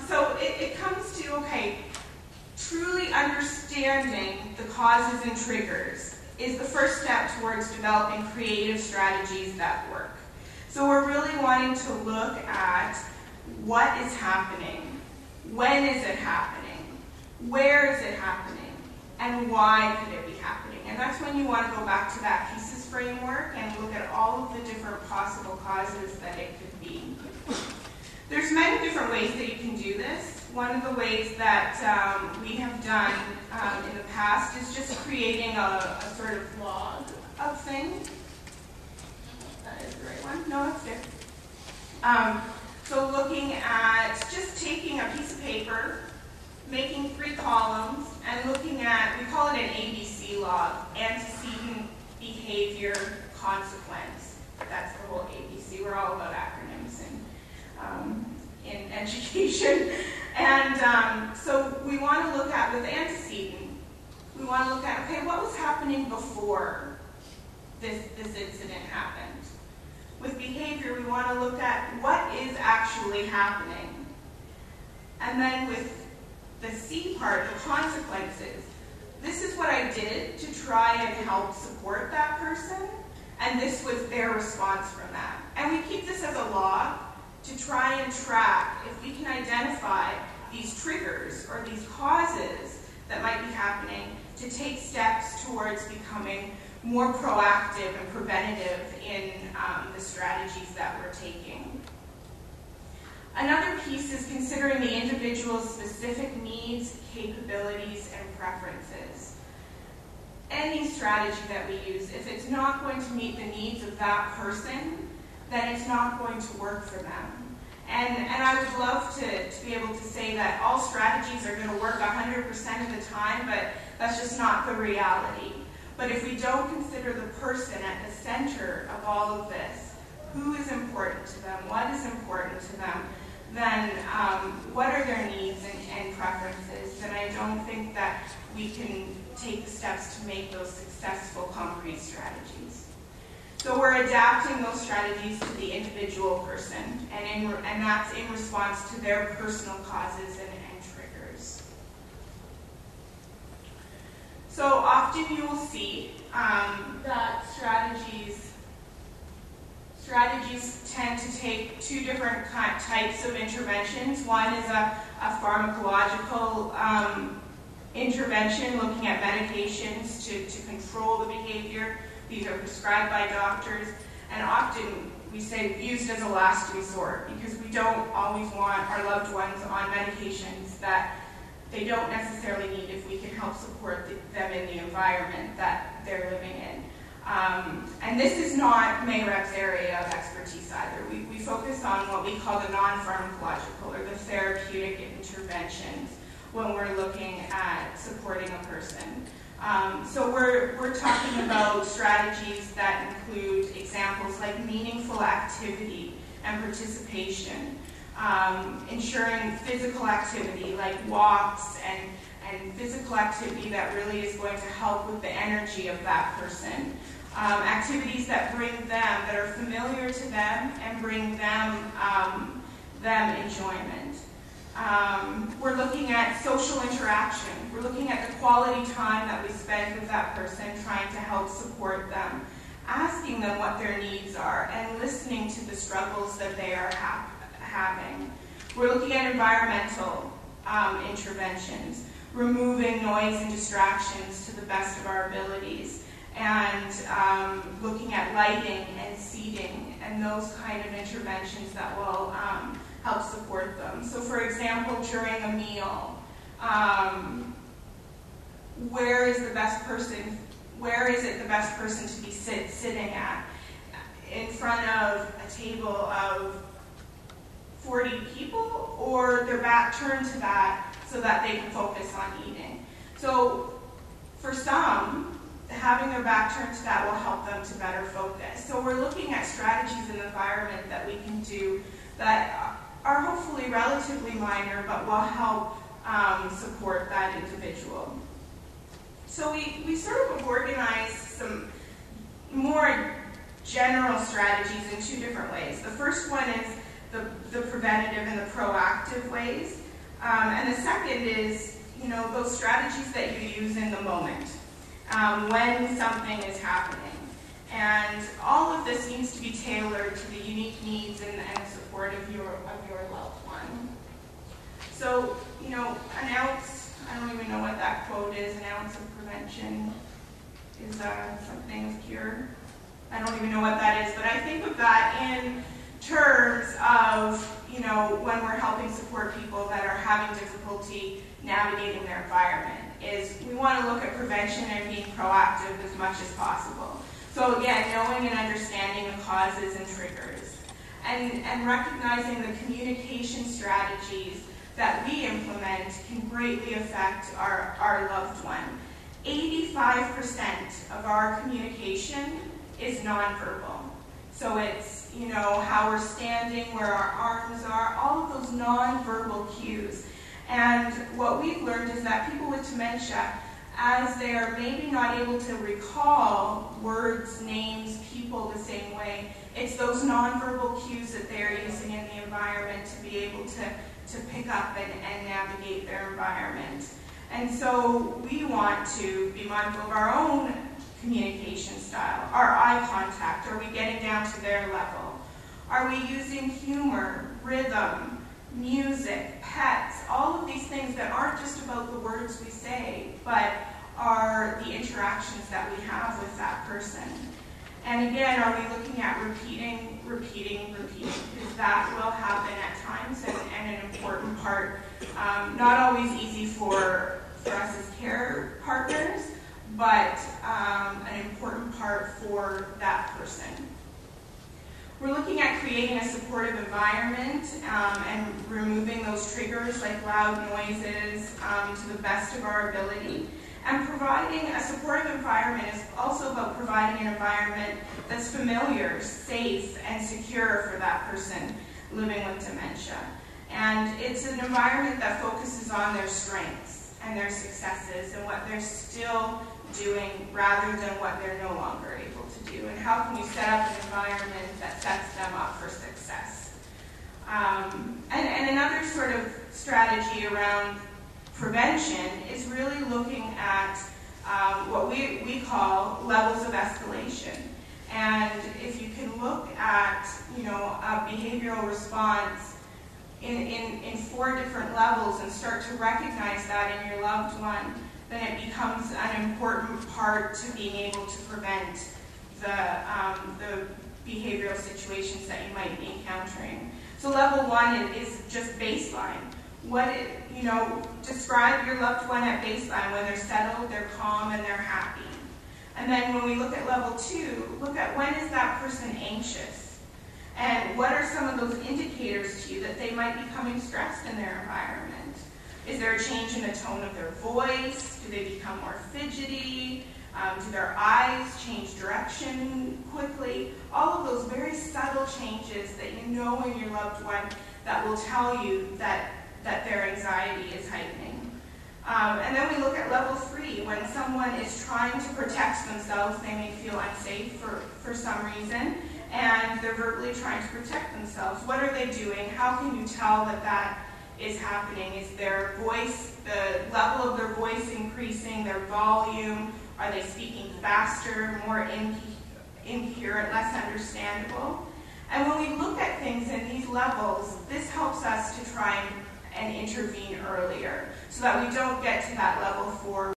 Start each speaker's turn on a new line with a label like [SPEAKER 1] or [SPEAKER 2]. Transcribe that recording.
[SPEAKER 1] So it comes to, okay, truly understanding the causes and triggers is the first step towards developing creative strategies that work. So we're really wanting to look at what is happening, when is it happening, where is it happening, and why could it be happening. And that's when you want to go back to that PIECES framework and look at all of the different possible causes that it could be. There's many different ways that you can do this. One of the ways that we have done in the past is just creating a sort of log of things. That is the right one? No, that's there. So looking at just taking a piece of paper, making 3 columns, and looking at, we call it an ABC log, antecedent, behavior, consequence. That's the whole ABC. We're all about acronyms in education. And so we want to look at, with antecedent, we want to look at, okay, what was happening before this incident happened? With behavior, we want to look at what is actually happening. And then with the C part, the consequences, this is what I did to try and help support that person, and this was their response from that. And we keep this as a log to try and track if we can identify these triggers or these causes that might be happening, to take steps towards becoming more proactive and preventative in the strategies that we're taking. Another piece is considering the individual's specific needs, capabilities, and preferences. Any strategy that we use, if it's not going to meet the needs of that person, then it's not going to work for them. And I would love to be able to say that all strategies are going to work 100% of the time, but that's just not the reality. But if we don't consider the person at the center of all of this, who is important to them, what is important to them, then what are their needs and preferences, then I don't think that we can take the steps to make those successful concrete strategies. So we're adapting those strategies to the individual person, and that's in response to their personal causes and triggers. So often you will see that strategies tend to take 2 different types of interventions. One is a pharmacological intervention, looking at medications to control the behavior. These are prescribed by doctors, and often we say used as a last resort, because we don't always want our loved ones on medications that they don't necessarily need if we can help support them in the environment that they're living in. And this is not MAREP's area of expertise either. We focus on what we call the non-pharmacological or the therapeutic interventions when we're looking at supporting a person. So we're talking about strategies that include examples like meaningful activity and participation, ensuring physical activity like walks and physical activity that really is going to help with the energy of that person. Activities that bring them, that are familiar to them and bring them enjoyment. We're looking at social interaction. We're looking at the quality time that we spend with that person, trying to help support them, asking them what their needs are, and listening to the struggles that they are having. We're looking at environmental interventions, removing noise and distractions to the best of our abilities, and looking at lighting and seating and those kind of interventions that will help support them. So for example, during a meal, where is it the best person to be sitting at? In front of a table of 40 people, or their back turned to that so that they can focus on eating? So for some, having their back turned to that will help them to better focus. So we're looking at strategies in the environment that we can do that are hopefully relatively minor, but will help support that individual. So we sort of organize some more general strategies in 2 different ways. The first one is the preventative and the proactive ways. And the second is, those strategies that you use in the moment when something is happening. And all of this needs to be tailored to the unique needs and support of your loved one. So, an ounce, I don't even know what that quote is, an ounce of prevention is something of cure. I don't even know what that is, but I think of that in terms of, when we're helping support people that are having difficulty navigating their environment, is we want to look at prevention and being proactive as much as possible. So again, knowing and understanding the causes and triggers, and recognizing the communication strategies that we implement can greatly affect our loved one. 85% of our communication is nonverbal. So it's, how we're standing, where our arms are, all of those nonverbal cues. And what we've learned is that people with dementia, as they are maybe not able to recall words, names, people the same way, it's those nonverbal cues that they're using in the environment to be able to pick up and navigate their environment. And so we want to be mindful of our own communication style, our eye contact. Are we getting down to their level? Are we using humor, rhythm, music, pets, all of these things that aren't just about the words we say, but are the interactions that we have with that person? And again, are we looking at repeating, because that will happen at times, and an important part, not always easy for us as care partners, but an important part for that person. We're looking at creating a supportive environment and removing those triggers like loud noises to the best of our ability. And providing a supportive environment is also about providing an environment that's familiar, safe, and secure for that person living with dementia. And it's an environment that focuses on their strengths and their successes and what they're still doing rather than what they're no longer able to do. And how can we set up an environment that sets them up for success? And another sort of strategy around prevention is really looking at what we call levels of escalation. And if you can look at, a behavioral response in 4 different levels and start to recognize that in your loved one, then it becomes an important part to being able to prevent the behavioral situations that you might be encountering. So level 1 is just baseline. Describe your loved one at baseline when they're settled, they're calm, and they're happy. And then when we look at level 2, look at when is that person anxious? And what are some of those indicators to you that they might be becoming stressed in their environment? Is there a change in the tone of their voice? Do they become more fidgety? Do their eyes change direction quickly? All of those very subtle changes that you know in your loved one that will tell you that their anxiety is heightening. And then we look at level 3, when someone is trying to protect themselves, they may feel unsafe for some reason, and they're verbally trying to protect themselves. What are they doing? How can you tell that is happening? Is their voice, the level of their voice increasing, their volume? Are they speaking faster, more incoherent, less understandable? And when we look at things in these levels, this helps us to try and intervene earlier so that we don't get to that level 4